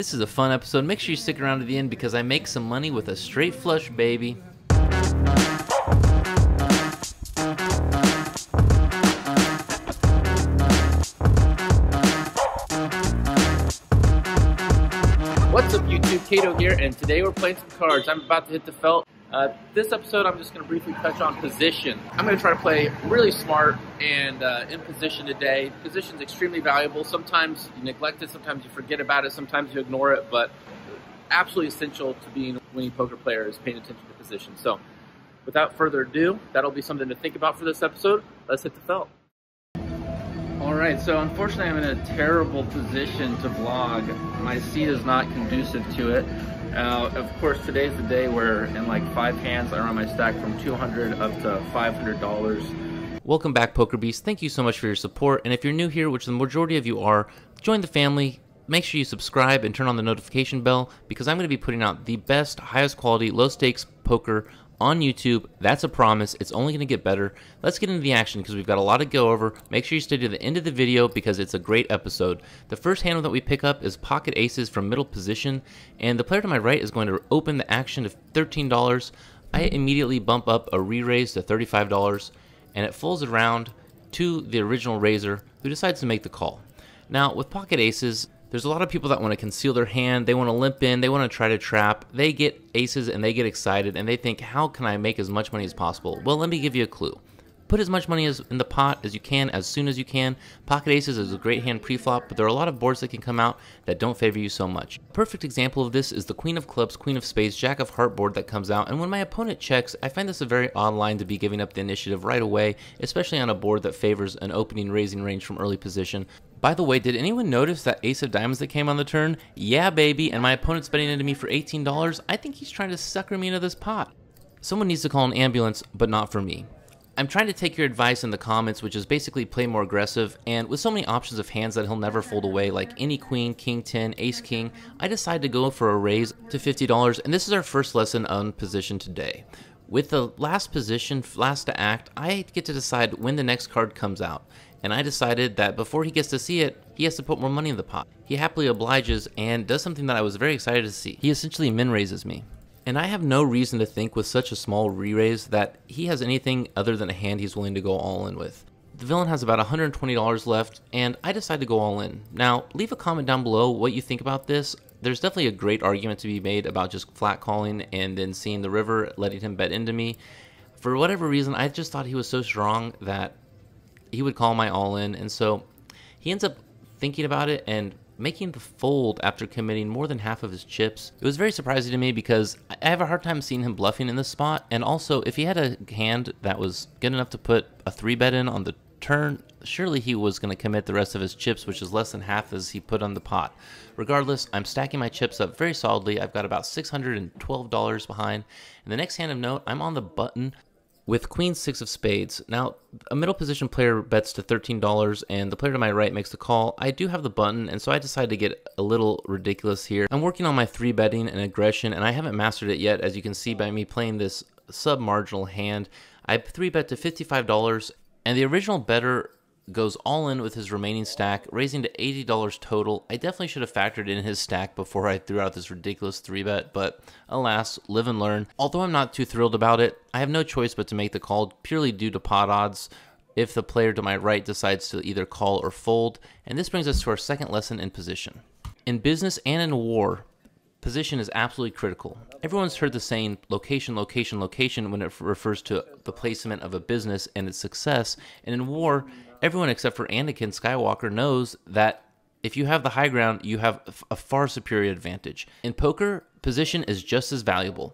This is a fun episode. Make sure you stick around to the end because I make some money with a straight flush, baby. What's up, YouTube? Kato here, and today we're playing some cards. I'm about to hit the felt. This episode, I'm just going to briefly touch on position. I'm going to try to play really smart and in position today. Position's extremely valuable. Sometimes you neglect it, sometimes you forget about it, sometimes you ignore it, but absolutely essential to being a winning poker player is paying attention to position. So, without further ado, that'll be something to think about for this episode. Let's hit the felt. Alright, so unfortunately I'm in a terrible position to vlog. My seat is not conducive to it. Of course, today's the day where in like 5 hands I run my stack from $200 up to $500. Welcome back, PokerBEASTs. Thank you so much for your support, and if you're new here, which the majority of you are, join the family. Make sure you subscribe and turn on the notification bell because I'm going to be putting out the best, highest quality, low stakes poker on YouTube. That's a promise. It's only going to get better. Let's get into the action because we've got a lot to go over. Make sure you stay to the end of the video because it's a great episode. The first hand that we pick up is pocket aces from middle position, and the player to my right is going to open the action to $13. I immediately bump up a re-raise to $35, and it folds around to the original raiser who decides to make the call. Now, with pocket aces, there's a lot of people that want to conceal their hand, they want to limp in, they want to try to trap, they get aces and they get excited and they think, how can I make as much money as possible? Well, let me give you a clue. Put as much money in the pot as you can, as soon as you can. Pocket aces is a great hand pre-flop, but there are a lot of boards that can come out that don't favor you so much. A perfect example of this is the Queen of Clubs, Queen of Spades, Jack of Heart board that comes out, and when my opponent checks, I find this a very odd line to be giving up the initiative right away, especially on a board that favors an opening raising range from early position. By the way, did anyone notice that ace of diamonds that came on the turn? Yeah, baby, and my opponent's betting into me for $18. I think he's trying to sucker me into this pot. Someone needs to call an ambulance, but not for me. I'm trying to take your advice in the comments, which is basically play more aggressive, and with so many options of hands that he'll never fold away, like any queen, king 10, ace king, I decided to go for a raise to $50, and this is our first lesson on position today. With the last position, last to act, I get to decide when the next card comes out. And I decided that before he gets to see it, he has to put more money in the pot. He happily obliges and does something that I was very excited to see. He essentially min-raises me. And I have no reason to think with such a small re-raise that he has anything other than a hand he's willing to go all in with. The villain has about $120 left, and I decide to go all in. Now, leave a comment down below what you think about this. There's definitely a great argument to be made about just flat calling and then seeing the river, letting him bet into me. For whatever reason, I just thought he was so strong that he would call my all-in, and so he ends up thinking about it and making the fold after committing more than half of his chips. It was very surprising to me because I have a hard time seeing him bluffing in this spot, and also if he had a hand that was good enough to put a 3-bet in on the turn, surely he was going to commit the rest of his chips, which is less than half as he put on the pot. Regardless, I'm stacking my chips up very solidly. I've got about $612 behind. In the next hand of note, I'm on the button with Queen 6 of Spades. Now, a middle position player bets to $13 and the player to my right makes the call. I do have the button, and so I decided to get a little ridiculous here. I'm working on my 3-betting and aggression, and I haven't mastered it yet, as you can see by me playing this sub-marginal hand. I 3-bet to $55, and the original bettor goes all in with his remaining stack, raising to $80 total. I definitely should have factored in his stack before I threw out this ridiculous 3-bet, but alas, live and learn. Although I'm not too thrilled about it, I have no choice but to make the call purely due to pot odds if the player to my right decides to either call or fold, and this brings us to our second lesson in position. In business and in war, position is absolutely critical. Everyone's heard the saying, location, location, location, when it refers to the placement of a business and its success, and in war, everyone except for Anakin Skywalker knows that if you have the high ground, you have a far superior advantage. In poker, position is just as valuable.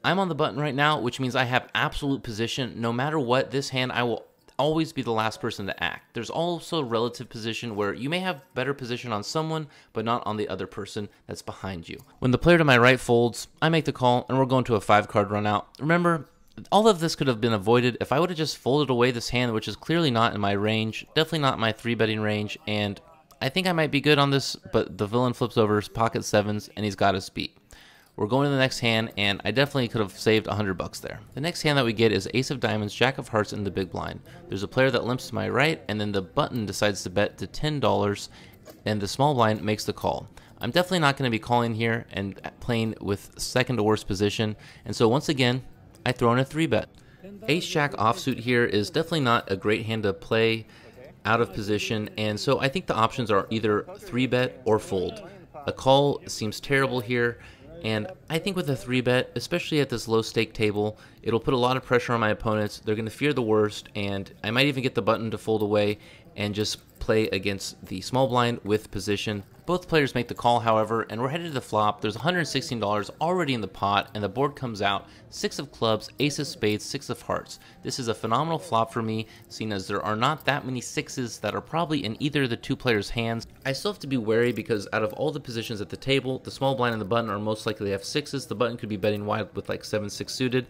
I'm on the button right now, which means I have absolute position. No matter what, this hand, I will always be the last person to act. There's also relative position where you may have better position on someone, but not on the other person that's behind you. When the player to my right folds, I make the call, and we're going to a 5-card run out. Remember, all of this could have been avoided if I would have just folded away this hand, which is clearly not in my range, definitely not in my 3-betting range, and I think I might be good on this, but the villain flips over his pocket 7s, and he's got us beat. We're going to the next hand, and I definitely could have saved $100 there. The next hand that we get is Ace of Diamonds, Jack of Hearts in the big blind. There's a player that limps to my right, and then the button decides to bet to $10, and the small blind makes the call. I'm definitely not going to be calling here and playing with second to worst position. And so once again, I throw in a 3-bet. Ace-Jack offsuit here is definitely not a great hand to play out of position, and so I think the options are either 3-bet or fold. A call seems terrible here, and I think with a 3-bet, especially at this low stake table, it'll put a lot of pressure on my opponents. They're going to fear the worst, and I might even get the button to fold away and just play against the small blind with position. Both players make the call, however, and we're headed to the flop. There's $116 already in the pot, and the board comes out 6 of clubs, ace of spades, 6 of hearts. This is a phenomenal flop for me, seeing as there are not that many 6s that are probably in either of the two players' hands. I still have to be wary because out of all the positions at the table, the small blind and the button are most likely to have 6s. The button could be betting wide with like 7-6 suited,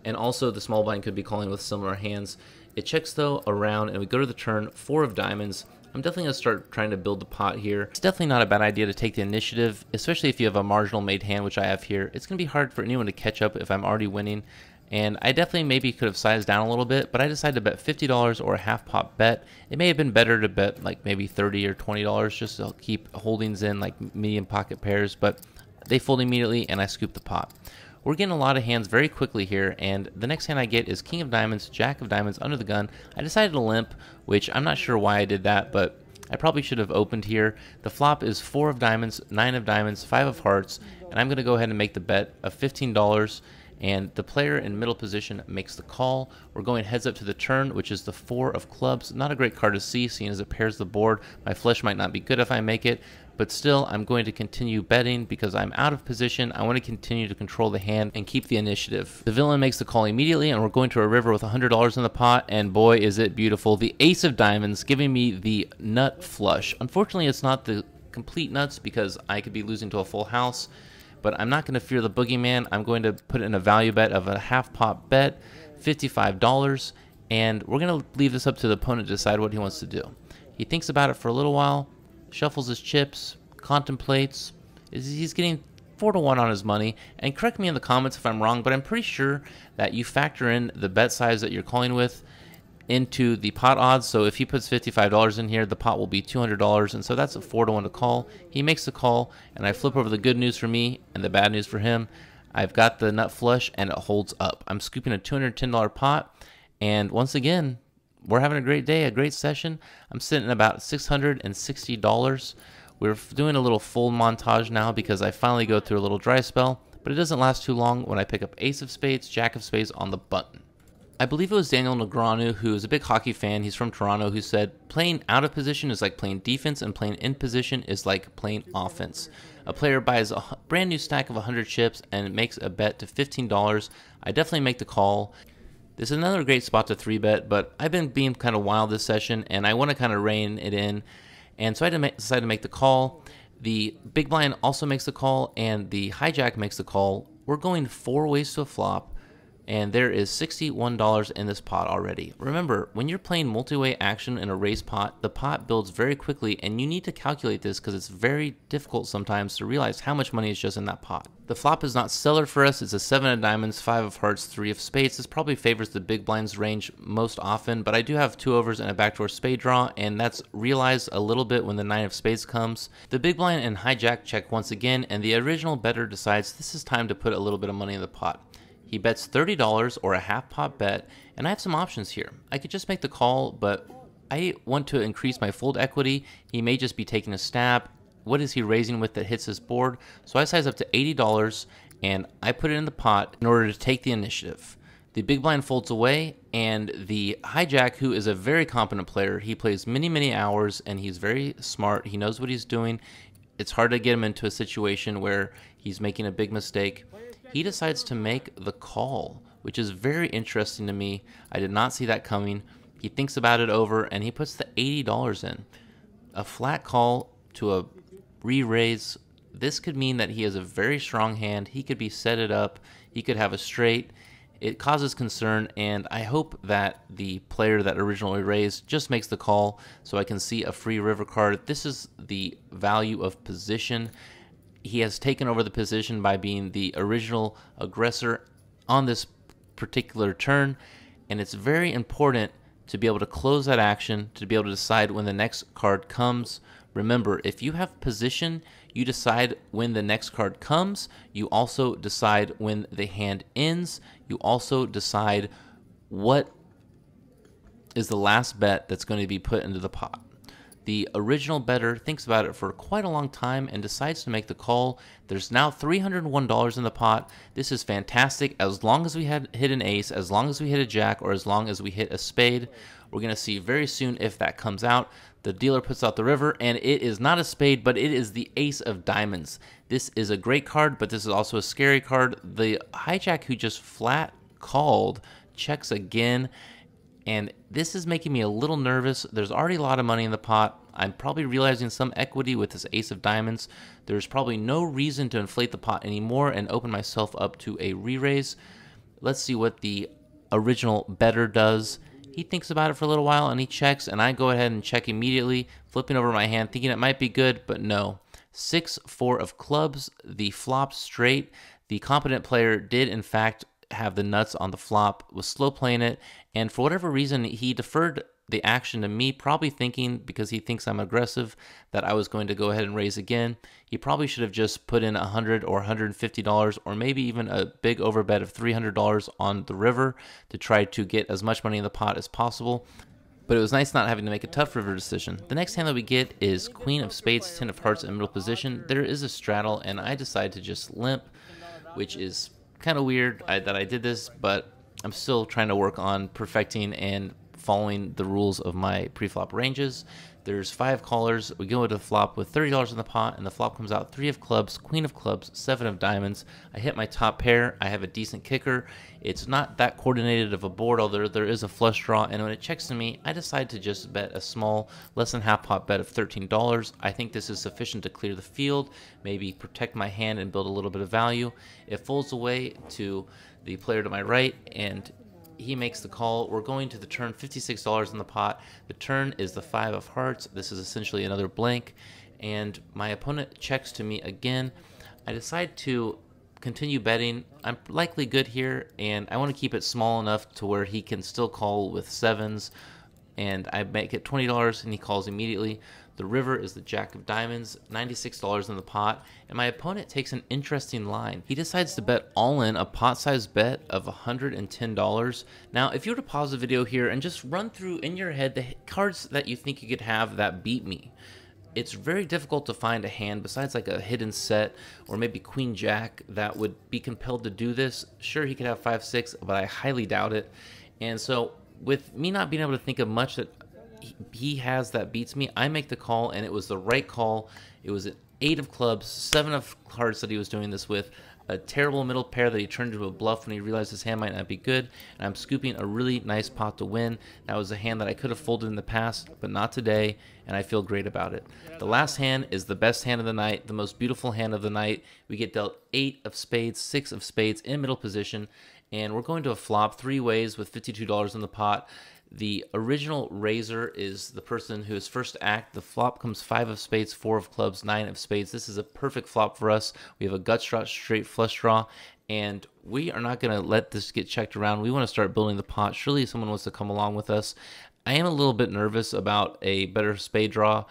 and also the small blind could be calling with similar hands. It checks though around, and we go to the turn, 4 of diamonds. I'm definitely going to start trying to build the pot here. It's definitely not a bad idea to take the initiative, especially if you have a marginal made hand, which I have here. It's going to be hard for anyone to catch up if I'm already winning. And I definitely maybe could have sized down a little bit, but I decided to bet $50 or a half pot bet. It may have been better to bet like maybe $30 or $20 just to keep holdings in like medium pocket pairs, but they fold immediately and I scoop the pot. We're getting a lot of hands very quickly here, and the next hand I get is king of diamonds, jack of diamonds under the gun. I decided to limp, which I'm not sure why I did that, but I probably should have opened here. The flop is 4 of diamonds, 9 of diamonds, 5 of hearts, and I'm going to go ahead and make the bet of $15, and the player in middle position makes the call. We're going heads up to the turn, which is the 4 of clubs. Not a great card to see, seeing as it pairs the board. My flush might not be good if I make it, but still I'm going to continue betting because I'm out of position. I want to continue to control the hand and keep the initiative. The villain makes the call immediately, and we're going to a river with $100 in the pot, and boy is it beautiful. The ace of diamonds giving me the nut flush. Unfortunately, it's not the complete nuts because I could be losing to a full house, but I'm not going to fear the boogeyman. I'm going to put in a value bet of a half pot bet, $55, and we're going to leave this up to the opponent to decide what he wants to do. He thinks about it for a little while, shuffles his chips, contemplates. He's getting 4-1 on his money, and correct me in the comments if I'm wrong, but I'm pretty sure that you factor in the bet size that you're calling with into the pot odds. So if he puts $55 in here, the pot will be $200, and so that's a 4-1 to call. He makes the call, and I flip over the good news for me and the bad news for him. I've got the nut flush, and it holds up. I'm scooping a $210 pot, and once again, we're having a great day, a great session. I'm sitting at about $660. We're doing a little full montage now because I finally go through a little dry spell, but it doesn't last too long when I pick up ace of spades, jack of spades on the button. I believe it was Daniel Negreanu, who is a big hockey fan, he's from Toronto, who said, playing out of position is like playing defense, and playing in position is like playing offense. A player buys a brand new stack of 100 chips and makes a bet to $15. I definitely make the call. This is another great spot to 3-bet, but I've been being kind of wild this session, and I want to kind of rein it in. And so I decided to make the call. The big blind also makes the call, and the hijack makes the call. We're going 4 ways to a flop, and there is $61 in this pot already. Remember, when you're playing multi-way action in a raise pot, the pot builds very quickly, and you need to calculate this because it's very difficult sometimes to realize how much money is just in that pot. The flop is not stellar for us. It's a 7 of diamonds, 5 of hearts, 3 of spades. This probably favors the big blind's range most often, but I do have 2 overs and a backdoor spade draw, and that's realized a little bit when the 9 of spades comes. The big blind and hijack check once again, and the original bettor decides this is time to put a little bit of money in the pot. He bets $30 or a half pot bet, and I have some options here. I could just make the call, but I want to increase my fold equity. He may just be taking a stab. What is he raising with that hits his board? So I size up to $80, and I put it in the pot in order to take the initiative. The big blind folds away, and the hijack, who is a very competent player, he plays many, many hours, and he's very smart. He knows what he's doing. It's hard to get him into a situation where he's making a big mistake. He decides to make the call, which is very interesting to me. I did not see that coming. He thinks about it over, and he puts the $80 in. A flat call to a re-raise. This could mean that he has a very strong hand. He could be set it up. He could have a straight. It causes concern, and I hope that the player that originally raised just makes the call so I can see a free river card. This is the value of position. He has taken over the position by being the original aggressor on this particular turn, and it's very important to be able to close that action, to be able to decide when the next card comes. Remember, if you have position, you decide when the next card comes. You also decide when the hand ends. You also decide what is the last bet that's going to be put into the pot. The original bettor thinks about it for quite a long time and decides to make the call. There's now $301 in the pot. This is fantastic. As long as we hit an ace, as long as we hit a jack, or as long as we hit a spade, we're going to see very soon if that comes out. The dealer puts out the river, and it is not a spade, but it is the ace of diamonds. This is a great card, but this is also a scary card. The hijack who just flat called checks again, and this is making me a little nervous. There's already a lot of money in the pot. I'm probably realizing some equity with this ace of diamonds. There's probably no reason to inflate the pot anymore and open myself up to a re-raise. Let's see what the original bettor does. He thinks about it for a little while and he checks, and I go ahead and check immediately, flipping over my hand, thinking it might be good, but no. 6-4 of clubs, the flop straight. The competent player did in fact have the nuts on the flop, was slow playing it, and for whatever reason he deferred the action to me, probably thinking, because he thinks I'm aggressive, that I was going to go ahead and raise again. He probably should have just put in $100 or $150 or maybe even a big overbet of $300 on the river to try to get as much money in the pot as possible. But it was nice not having to make a tough river decision. The next hand that we get is Queen of Spades, 10 of Hearts in middle position. There is a straddle, and I decide to just limp, which is kind of weird that I did this, but I'm still trying to work on perfecting and following the rules of my pre-flop ranges. There's 5 callers. We go into the flop with $30 in the pot, and the flop comes out 3 of clubs, queen of clubs, 7 of diamonds. I hit my top pair. I have a decent kicker. It's not that coordinated of a board, although there is a flush draw, and when it checks to me, I decide to just bet a small, less than half pot bet of $13. I think this is sufficient to clear the field, maybe protect my hand and build a little bit of value. It folds away to the player to my right, and he makes the call. We're going to the turn, $56 in the pot. The turn is the 5 of hearts. This is essentially another blank, and my opponent checks to me again. I decide to continue betting. I'm likely good here, and I want to keep it small enough to where he can still call with 7s, and I make it $20, and he calls immediately. The river is the jack of diamonds, $96 in the pot, and my opponent takes an interesting line. He decides to bet all in a pot-sized bet of $110. Now, if you were to pause the video here and just run through in your head the cards that you think you could have that beat me, it's very difficult to find a hand besides like a hidden set or maybe queen jack that would be compelled to do this. Sure, he could have 5-6, but I highly doubt it. And so with me not being able to think of much that he has that beats me, I make the call, and it was the right call. It was an 8 of clubs, 7 of hearts that he was doing this with, a terrible middle pair that he turned into a bluff when he realized his hand might not be good, and I'm scooping a really nice pot to win. That was a hand that I could have folded in the past, but not today, and I feel great about it. The last hand is the best hand of the night, the most beautiful hand of the night. We get dealt 8 of spades, 6 of spades in middle position, and we're going to a flop 3 ways with $52 in the pot. The original raiser is the person who is first to act. The flop comes 5 of spades, 4 of clubs, 9 of spades. This is a perfect flop for us. We have a gut draw, straight flush draw, and we are not going to let this get checked around. We want to start building the pot. Surely someone wants to come along with us. I am a little bit nervous about a better spade draw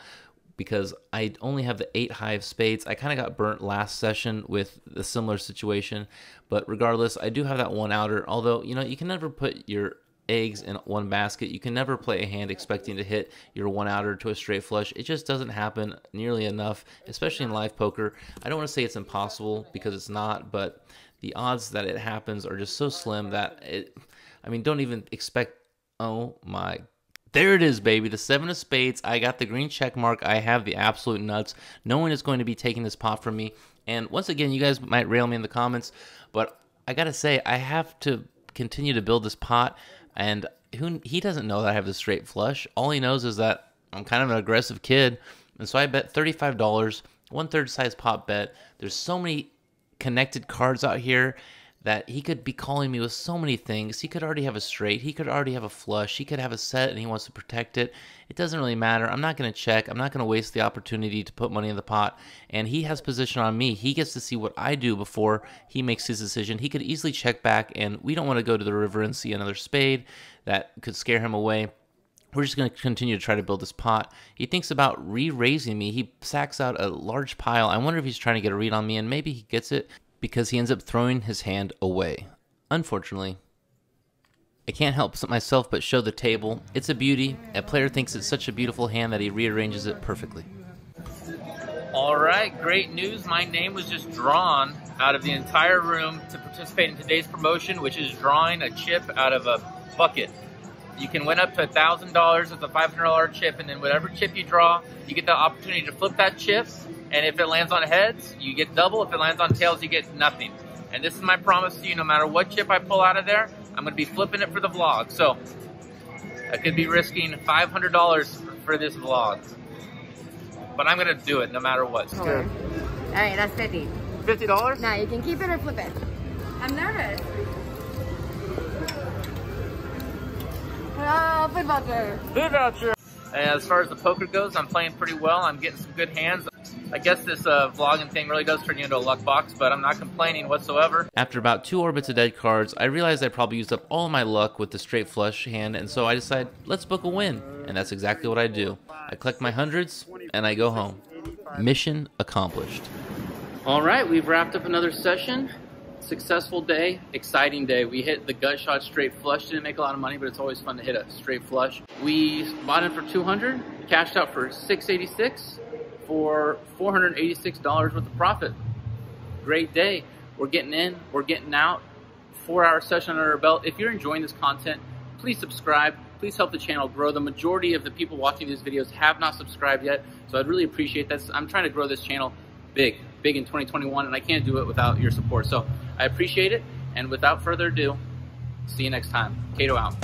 because I only have the 8 high of spades. I kind of got burnt last session with a similar situation, but regardless, I do have that one outer, although, you know, you can never put your eggs in one basket. You can never play a hand expecting to hit your one outer to a straight flush. It just doesn't happen nearly enough, especially in live poker. I don't want to say it's impossible because it's not, but the odds that it happens are just so slim that don't even expect. Oh my, there it is, baby, the 7 of spades. I got the green check mark. I have the absolute nuts. No one is going to be taking this pot from me. And once again, you guys might rail me in the comments, but I gotta say, I have to continue to build this pot. And he doesn't know that I have the straight flush. All he knows is that I'm kind of an aggressive kid. And so I bet $35, 1/3 size pot bet. There's so many connected cards out here that he could be calling me with so many things. He could already have a straight. He could already have a flush. He could have a set and he wants to protect it. It doesn't really matter. I'm not going to check. I'm not going to waste the opportunity to put money in the pot. And he has position on me. He gets to see what I do before he makes his decision. He could easily check back, and we don't want to go to the river and see another spade. That could scare him away. We're just going to continue to try to build this pot. He thinks about re-raising me. He sacks out a large pile. I wonder if he's trying to get a read on me, and maybe he gets it because he ends up throwing his hand away. Unfortunately, I can't help myself but show the table. It's a beauty. A player thinks it's such a beautiful hand that he rearranges it perfectly. All right, great news. My name was just drawn out of the entire room to participate in today's promotion, which is drawing a chip out of a bucket. You can win up to $1,000 with a $500 chip, and then whatever chip you draw, you get the opportunity to flip that chip, and if it lands on heads, you get double. If it lands on tails, you get nothing. And this is my promise to you, no matter what chip I pull out of there, I'm going to be flipping it for the vlog. So I could be risking $500 for this vlog, but I'm going to do it no matter what. All right, that's 50. $50? Now you can keep it or flip it. I'm nervous. Oh, food voucher. Food voucher. And as far as the poker goes, I'm playing pretty well. I'm getting some good hands. I guess this vlogging thing really does turn you into a luck box, but I'm not complaining whatsoever. After about 2 orbits of dead cards, I realized I probably used up all my luck with the straight flush hand, and so I decided, let's book a win. And that's exactly what I do. I collect my hundreds, and I go home. Mission accomplished. All right, we've wrapped up another session. Successful day, exciting day. We hit the gut shot straight flush. Didn't make a lot of money, but it's always fun to hit a straight flush. We bought in for 200, cashed out for 686 for $486 worth of profit. Great day. We're getting in, we're getting out. 4-hour session under our belt. If you're enjoying this content, please subscribe. Please help the channel grow. The majority of the people watching these videos have not subscribed yet, so I'd really appreciate that. I'm trying to grow this channel big in 2021, and I can't do it without your support. So I appreciate it, and without further ado, see you next time. Kato out.